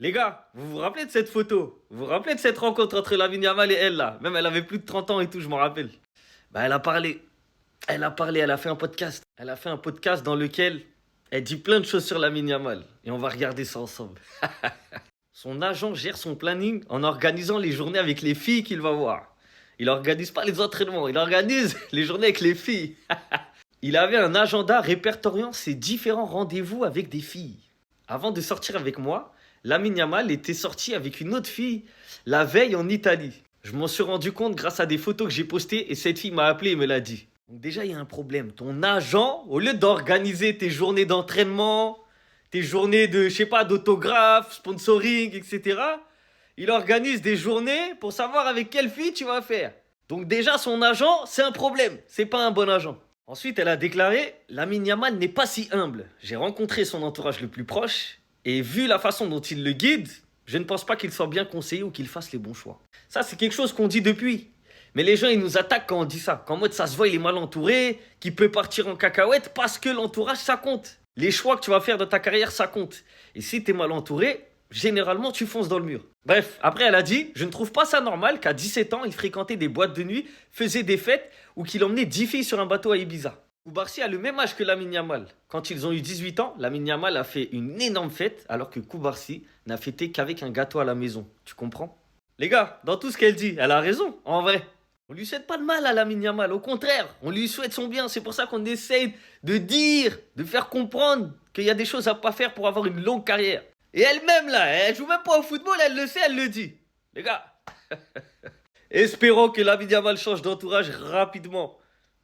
Les gars, vous vous rappelez de cette photo? Vous vous rappelez de cette rencontre entre Lamine Yamal et elle là? Même elle avait plus de 30 ans et tout, je m'en rappelle. Bah elle a parlé. Elle a fait un podcast. Elle a fait un podcast dans lequel elle dit plein de choses sur Lamine Yamal. Et on va regarder ça ensemble. Son agent gère son planning en organisant les journées avec les filles qu'il va voir. Il organise pas les entraînements, il organise les journées avec les filles. Il avait un agenda répertoriant ses différents rendez-vous avec des filles. Avant de sortir avec moi, Lamine Yamal était sorti avec une autre fille la veille en Italie. Je m'en suis rendu compte grâce à des photos que j'ai postées et cette fille m'a appelé et me l'a dit. Donc déjà, il y a un problème. Ton agent, au lieu d'organiser tes journées d'entraînement, tes journées de, je sais pas, d'autographe, sponsoring, etc., il organise des journées pour savoir avec quelle fille tu vas faire. Donc déjà, son agent, c'est un problème. C'est pas un bon agent. Ensuite, elle a déclaré, Lamine Yamal n'est pas si humble. J'ai rencontré son entourage le plus proche et vu la façon dont il le guide, je ne pense pas qu'il soit bien conseillé ou qu'il fasse les bons choix. Ça, c'est quelque chose qu'on dit depuis. Mais les gens, ils nous attaquent quand on dit ça. Qu'en mode, ça se voit, il est mal entouré, qu'il peut partir en cacahuète parce que l'entourage, ça compte. Les choix que tu vas faire dans ta carrière, ça compte. Et si t'es mal entouré, généralement, tu fonces dans le mur. Bref, après, elle a dit, je ne trouve pas ça normal qu'à 17 ans, il fréquentait des boîtes de nuit, faisait des fêtes ou qu'il emmenait 10 filles sur un bateau à Ibiza. Koubarsi a le même âge que Lamine Yamal. Quand ils ont eu 18 ans, Lamine Yamal a fait une énorme fête alors que Koubarsi n'a fêté qu'avec un gâteau à la maison. Tu comprends? Les gars, dans tout ce qu'elle dit, elle a raison, en vrai. On lui souhaite pas de mal à Lamine Yamal, au contraire, on lui souhaite son bien. C'est pour ça qu'on essaye de dire, de faire comprendre qu'il y a des choses à pas faire pour avoir une longue carrière. Et elle-même là, elle joue même pas au football, elle le sait, elle le dit. Les gars, espérons que Lamine Yamal change d'entourage rapidement.